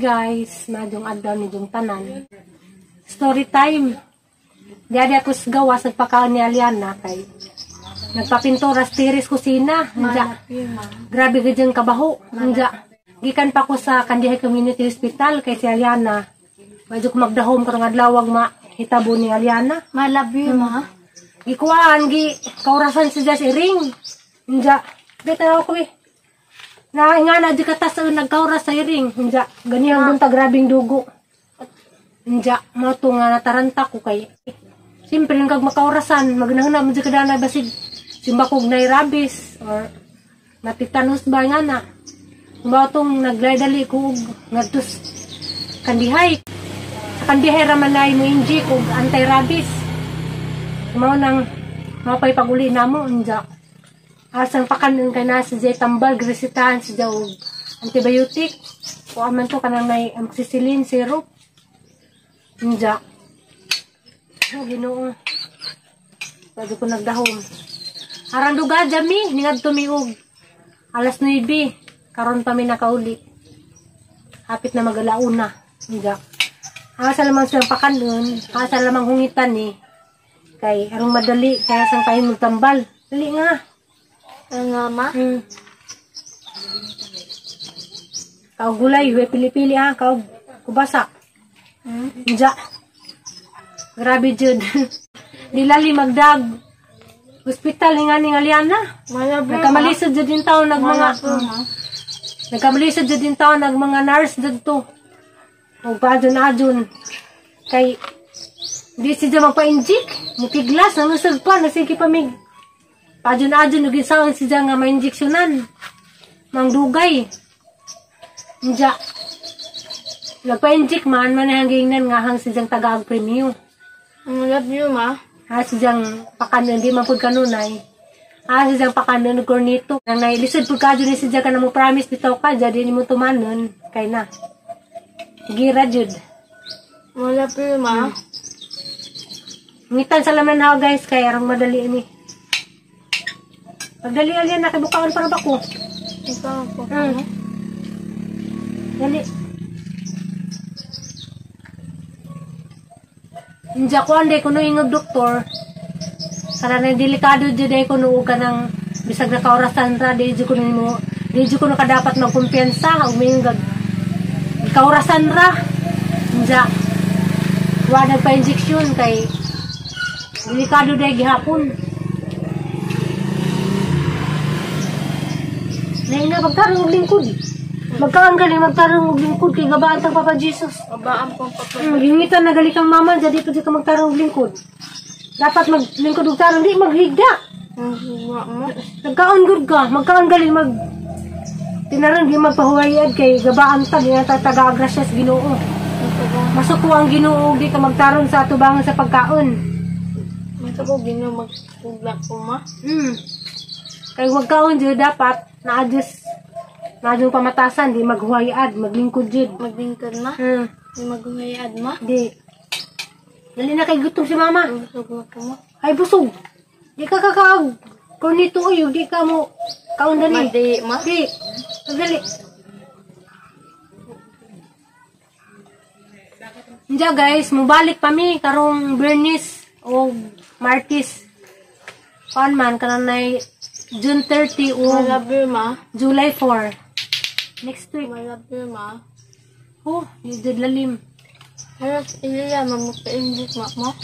guys, madong adlaw ni Jung tanan. Story time. Jadi ako gawas nagpakaon ni Aliana kay nagpapintura tiris kusina. Nga. Grabe gajang kabaho. Nga. Gikan pa ko sa Kandihay Community Hospital kay si Aliana. Medyo ko magdahom karong adlawag hitabo ni Aliana. Malabi ma. Gikuan kaurasan si Jess iring. Nga. Bitaw ko na nga na di katas nagkauras sa iring. Nga. Ganihang bunta grabing dugo. Nga. Mato nga nataranta ko kay siyempre nang kag makaurasan, magnahuna mo di kadana basig simbakog na rabis or natitanos ba nga na. Batong naglaydali ko ngadtos Kandihay. Sa Kandihay raman na mo injik og anti-rabies. Mao nang mapay paguli namo unja. Asang pakanon kay na sa tambal gresitahan si daw antibiotic. O aman to kanang may amoxicillin syrup. Unja. Ginoo. Pwede ko nagdahom. Arang duga jami, ningad tumiog. Alas 9, karon pa mi nakauli. Hapit na magalauna. Nga. Asa lamang silang pakanon, asa lamang hungitan ni. Kay arong madali, kaya sang kain magtambal. Dali nga. Nga ma. Kau gulay, pili-pili ha, kau kubasa. Nga. Grabe jud. Dilali magdag. Hospital nga ning Aliana. Nagkamalisod jud din taon nagmanga. Nagkamalisod jud din taon nagmanga nurse didto. Og padun-adun kay di siya magpa-inject. Mukiglas nang usog pa nasigi pa mig. Padun-adun og isaon siya nga ma-injeksyonan. Mangdugay. Nja. Nagpa-inject man manahangingnan nga hang siya tagaag premium. Love you, ma. Siyang pakanon, di man po kanunay. Siyang pakanon, cornito. Nang nailisod po ka, dyan siya ka na mo promise bitaw ka, dyan mo tumanon, kay na. Gira, jud. Love you, ma. Ngitan sa laman na guys, kaya arang madali ni. Pagdali alyan, nakibukaan para ba ko? Ikaw po. Dali. Inja ko anday kuno ingog doktor. Kana na delikado jud ay kuno ka nang bisag na kaorasan ra di jud kuno kadapat magkumpiyansa og mingag. Kaorasan ra. Inja. Wa na pa injection kay delikado day gihapon. Naina pagtarong og lingkod. Magkaanggaling magtarong og lingkod kay gabaan tang Papa Jesus. Gabaan pang Papa. Gingitan na gali kang mama, jadi pwede ka magtarong og lingkod. Dapat maglingkod og tarong, di maghigda. Nagkaon gud ka, magkaanggaling tinarong di magpahuwayad kay gabaan tag nga taga-agrasya sa Ginoo. Masuko ang Ginoo di ka magtarong sa atubangan sa pagkaon. Masuko Ginoo magtugla ko ma. Kay magkaon jud dapat na-adjust. Nadong pamatasan, di maghuwayad, maglingkod jud. Maglingkod na? Di maghuwayad ma? Di. Dali na kay gutom si mama. Busog na po ma. Ay, busog. Di ka kakag. Kung nito uyo, di ka mo kaon dali. Madi ma? Di. Dali. Diya guys, mubalik pa mi karong Bernice o Martis. Pan man, kananay June 30 o Malabi ma? July 4. Next week. Malabi ma? Oh, yun lalim. Halos iliya mamukta-injik ma mo?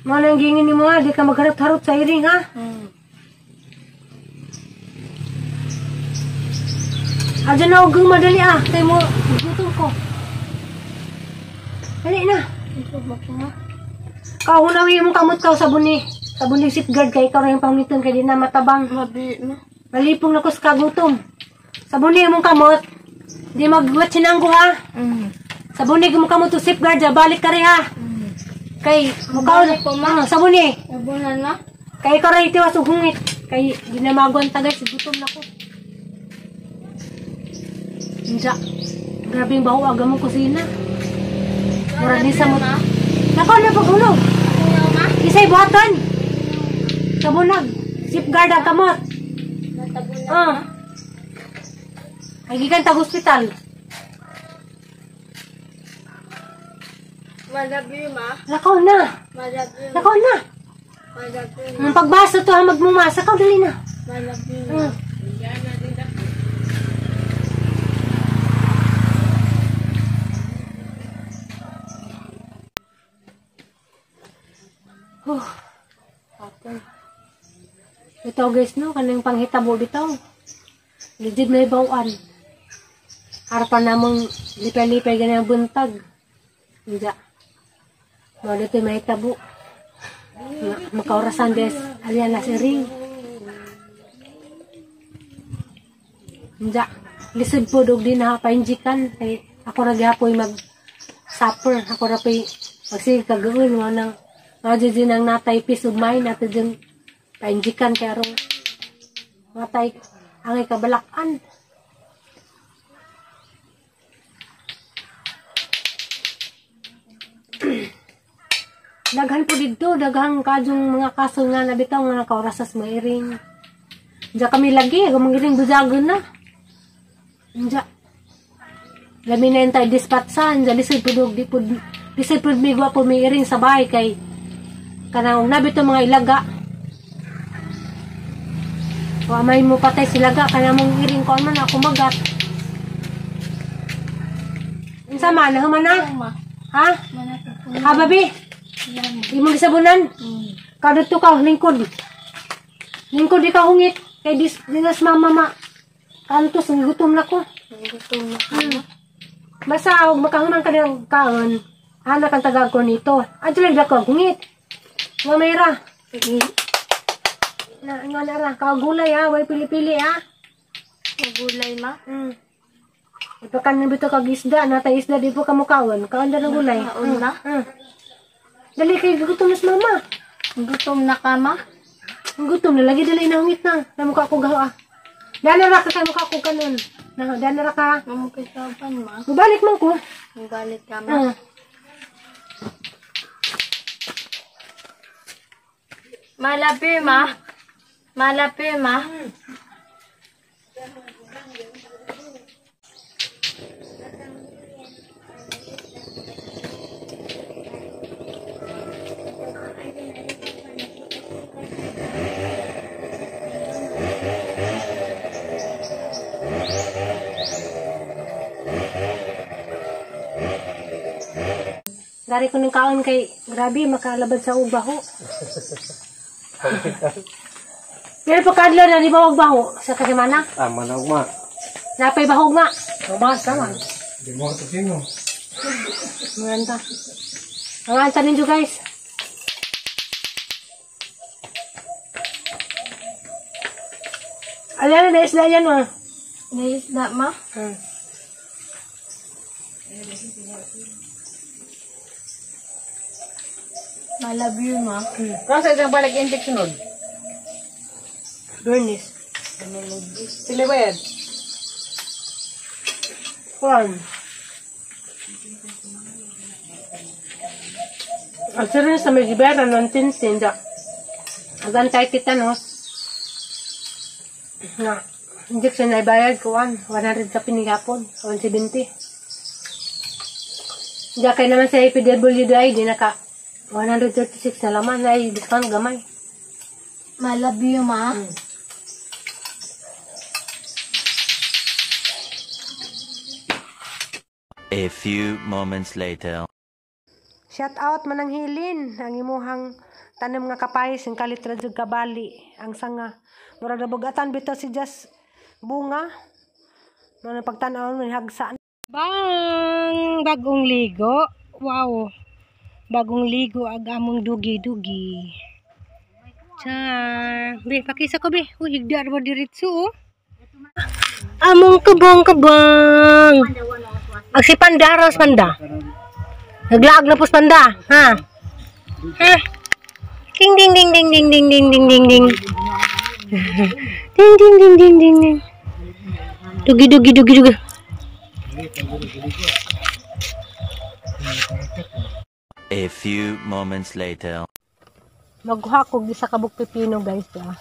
Mga nanggingin ni mo ha, di ka magharap-harap sa iring ha. Adyan na huwag madali ah, tayo mo, gutom ko. Dali na. Busog na po ma? Kaunawi mong kamot ka sabon ni safeguard kay ikaw rin yung pangiton kay di na matabang. Mabi ma? Malipong na ko sa kagutom. Sabuni mong kamot. Di magwat sinanggo ha. Sabuni mong kamot to safeguard ja, balik ka rin ha. Kay, mukaw na po ma. Sabuni. Nabunan na? Kay ikaw rin itiwas o hungit. Kay di na magwan tagay, gutom na ko. Inja. Grabe yung baho, aga mong kusina. Murag ni sa mo. Nako na paghulog. Isay buhatan. Sabunag. Safeguard ang kamot. Ay gikan tag hospital. Malabi ma. Lakaw na. Malabi ma. Lakaw na. Malabi ma. Ang pagbasa to ha, magmumasa ka, dali na. Malabi ma. Ito guys no, kanang panghitabo bitaw. Legit may bawaan. Harapan namang lipay-lipay ganang buntag. Hindi. Mga dito may tabo. Makaurasan des. Alian na si ring. Hindi. Lisod po dog din na painjikan. Ay, ako naghapoy mag-supper. Ako na po'y magsige kagawin mo nang mga din ang natay pisugmay natin din painjikan kaya ron natay angay kabalakan. Daghan po dito, daghan kadyong mga kaso nga nabitaw nga nakaurasas mairing. Diya kami lagi, gumangiring bujagon na. Diya. Lami na yung tayo dispatsan, diya lisod po dog, lisod po migwa po mairing sa bahay kay kanang nabito mga ilaga. O amay mo patay silaga, kanang mong iring ko man ako magat. Sama, nahaman na? Ha? Ha, babi? Imong gisabunan? Kadot to ka, lingkod. Lingkod di ka hungit. Kay dinas mama. Kantos, gutom na ko. Gutom na ko. Basta, makahuman ka ng kaon. Anak ang tagag ko nito. Adyo lang ako, hungit. Nga mayra. Nga nara, kagulay ha. Way pili-pili ha. Magulay ma. Ipakan na bito kag isda. Natay isda di po kamukawan. Kaanda ng gulay. Kaon na. Dali kay gutom na si mama. Gutom na ka ma. Ang gutom na. Lagi dali na hungit na. Namukha ko gawa. Danara ka kay mukha ko kanon. Danara ka. Mamukisaban ma. Mabalik man ko. Magalit ka ma. Malabi ma. Malabi ma. Gari ko ng kaon kay grabe makalabad sa ubaho. Pero pagkadlo na di ba baho sa kasimana? Tama na uma. Napay bahog nga. Tumas naman. Di mo ito sino. Maganda. Ang ansa ninyo guys. Alam na isda yan oh. Naisda ma. Malabi ma. Kasi isang balik intik sunod. Bernice. Sila ba yan? Juan. Actually, sa may gibera, non tinsin, da. Agantay kita, no? Na, injection na ibayad ko, 100 sa pinigapon, 170. Diya kayo naman sa PWD, di naka 136 na laman, na discount gamay. Malabi ma. A few moments later. Shout out manang hilin ang imuhang tanom nga kapayis ang kalitra jud kabali ang sanga murag nabugatan bitaw si Just bunga man pagtan-aw man hagsa bang bagong ligo. Wow, bagong ligo ag among dugi-dugi. Char be pakisa ko be higdar ba diretso oh. Among kabang ag si Pandaros panda. Naglaag na pus panda, ha? Ha? Ding ding ding ding ding ding ding ding ding ding. Ding ding ding ding ding ding. Dugi dugi dugi dugi. A few moments later. Magkuha ko sa kabuk pipino guys ya.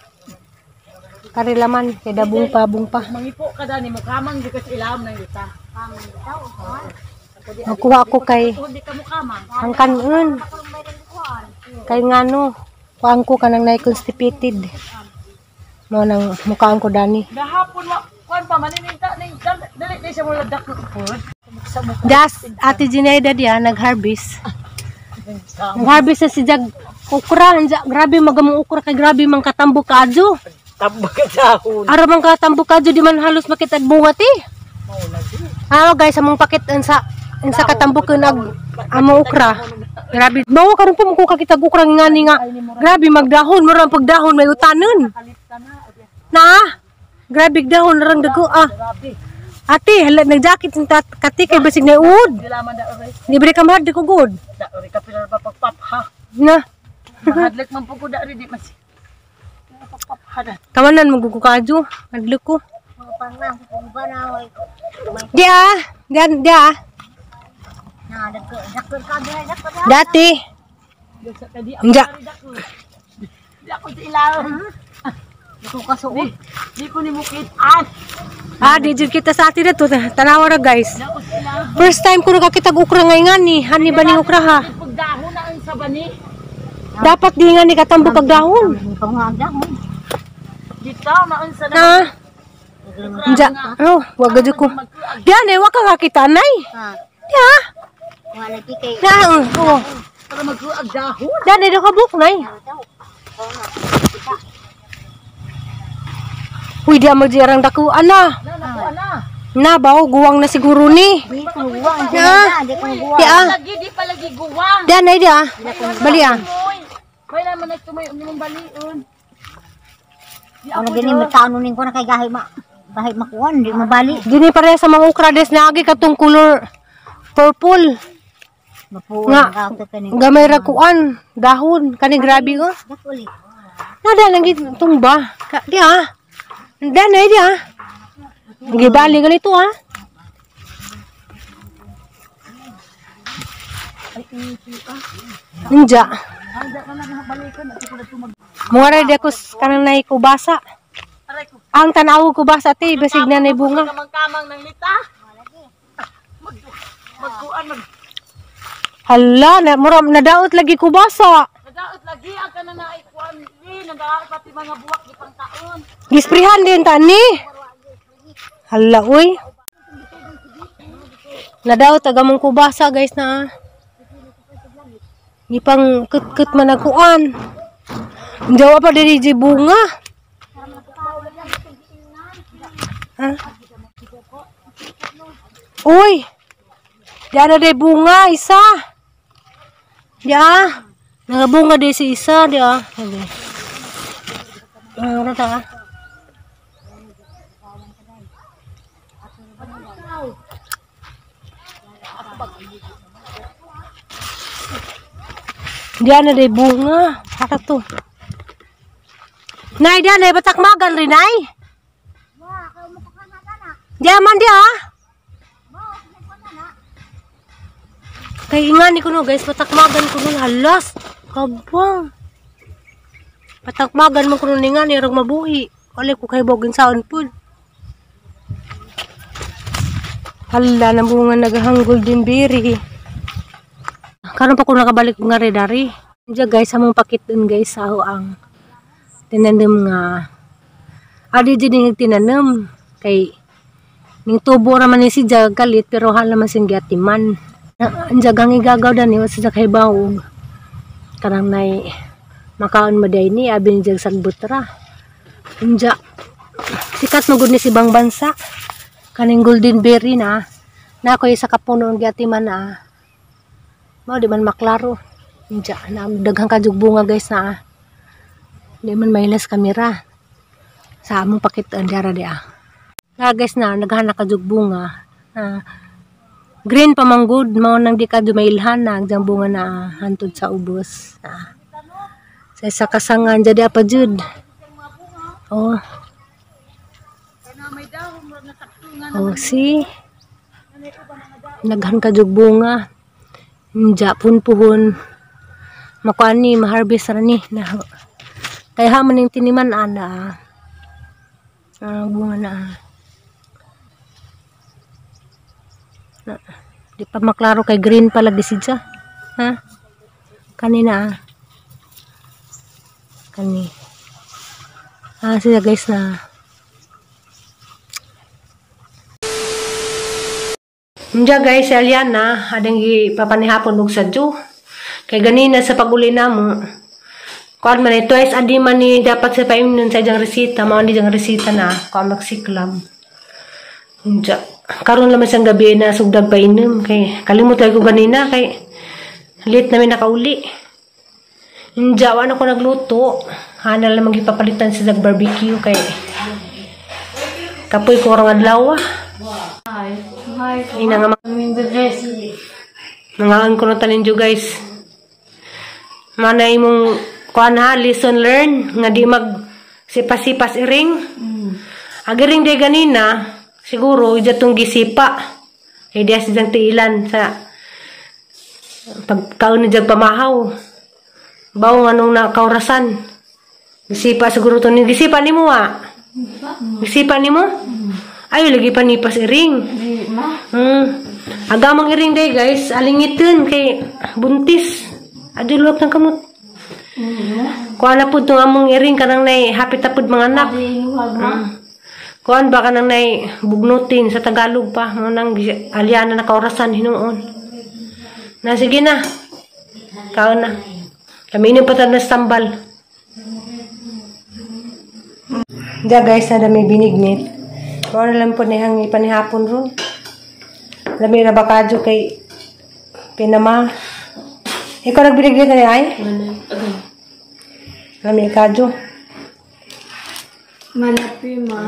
Karilaman kay dabong pa bung pa. Mangipo ka dani mo kamang di ka sa ilam ng yuta. Nakuha ko kay ang kanon. Kay ngano, kuhaan ko kanang na-constipated. Mo nang mukhaan ko dani. Gahapon wa kuan pa manininta ning dali di siya mo ladak ko. Das Ate Jineida dia nag-harvest. Nag-harvest na si Jag ukra, grabe magamong ukra kay grabe man katambo kadyo. Tambak ka dahon. Ara man katambo kadyo di man halos makita bunga ti. Ano guys, among pakit sa katambo ko nag among ukra. Grabe. Bawa karon po mo kakita ukra ngani nga. Grabe magdahon, mura pagdahon may utanon. Na. Grabe dahon rang dago Ate, hala nag-jacket ng kati kay basig na uod. Dilaman da oray. Libre ka mahad ko good. Da oray ka pilar pa pagpap ha. Na. Mahadlek man po ko da ri di mas. Pagpap ha. Kamanan magugukadyo. Adlok ko. Panglang kung ba na way. Dia. Dia. Na dakko ka dakko. Dati. Sa kadi Enggak. Di ako sa ilaw. Ito kasuot. Di ko ni mukitaan. Di jud kita sa atin na to. Tanawa na guys. Di ako sa ilaw. First time ko nakakita og ukra ngay nga ni. Hani ba ni ukra ha? Pagdahon na ang sa bani. Dapat di nga ni katambo kag dahon. Pangagdahon. Dito na ang sa Na. Enja. Oh, wag gud ko. Diyan eh, wag ka kakita nay. Ha. Ya. Wala ki kay. Na. Oh. para magkuag dahon. Diyan eh, nakabuk nay. Uy, di mo dirang dako ana. Ana. Na bawo guwang na siguro ni. Di ko guwang. Ya. Di ko guwang. Ya. Lagi di pa lagi guwang. Diyan ay dia. Bali ah. May naman nagtumay umong baliun. Ano gini magtano ning ko na kay gahi makuan di mabali. Dini pareha sa mga ukra des na agi katong color purple. Mapuan Nga. ka to kani. Gamay ra kuan dahon kani grabe ko. Dakuli. Nada lagi tumba. Dia. Dan ay dia. Gibali ganito ha. Ninja. Mga rin ako kanang naay kubasa. Ang tanaw kubasa ti basig na nay bunga. Kamang-kamang ng lita. Magkuan mag Hala, na muram nadaot lagi kubasa. nadaot lagi ang kana na ikuan ni nadaot pati mga buwak di pang taon. Gisprihan din tani. Hala uy. Nadaot agamong kubasa guys na. Gipang kut-kut man nakuan. Jawa pa diri di bunga. Ha? Uy. Diyan na bunga isa. Diyan. Nagabunga di si isa dia. Okay. Ano ta? Diyan na bunga. Para to. Nay, diyan ay batakmagan rin ay. Diyan man dia. Kay ingani ko no guys, patakmagan ko no halas. Kabang. Patakmagan mo ko no ingani rag mabuhi. Wala ko kay bogin saon pud. Hala na bunga nagahanggol din biri. Karon pa ko nakabalik nga redari. Diya guys, among pakiton guys sa ang tinanim nga. Adi din tinanim kay ning tubo ra man ni si Jagalit pero hala man sing giatiman. Jagang igagaw dan ni sa kay bawog. Karang nay makaon maday ni abi ni jag sagbot ra. Unja sikat mo gud ni si bang bansa. Kaning golden berry na koy sa kapuno ng giatiman na. Mao di man maklaro. Unja na daghang kajug bunga guys na. Di man mailas kamera. Sa among pakitaan dara dia. Guys na naghanak kajug bunga. Green pa manggod mao nang di ka dumailhan na ang bunga na hantod sa ubos. Sa isa kasangan jadi apa jud. Oh. Oh si. Naghan kajug bunga. Nja punpuhon. Makuani maharbis ra ni na. Kay hamon ning tiniman ana. Bunga na. Di pa maklaro kay green pala gisidsa. Ha? Kanina Kani. Sila guys na. Ndiya guys, si Aliana, adang ipapanihapon og sadyo. Kay ganina sa paguli namo, kuan man twice adi man ni dapat sa paimnon sa jang resita, mao ni jang resita na kuan magsiklam. Ndiya, karon lamang sang gabi na sugdag painom kay kalimot lagi ko ganina kay late namin nakauli. Ndiya, wala ko nagluto. Hana lang magipapalitan sa barbecue kay kapoy ko orang adlaw. Ina nga nangaan ko na tanin dyo guys. Mana imong kuan ha, lesson learn nga di mag sipas-sipas iring. Agiring day ganina siguro ijatong gisipa. Kay diya sidang tiilan sa pagkaon ni jag pamahaw. Bawo nga nung nakaurasan. Gisipa siguro to ni gisipa nimo wa. Gisipa nimo? Ayo lagi panipas iring. Agamang iring day guys, alingitin kay buntis. Adulok ng kamot. Kuan na pud tong among iring kanang nay hapit tapod mga anak. Kuan ba kanang nay bugnutin sa Tagalog pa mo nang Aliana nakaurasan hinuon. Na sige na. Kaon na. Kami ni patad na stambal. Diya guys, na may binignit. Kung ano lang po nihang ipanihapon ron. Lami na bakadyo kay pinama. Ikaw nagbiniglit na niya ay? Lami ikadyo. Malapi ma.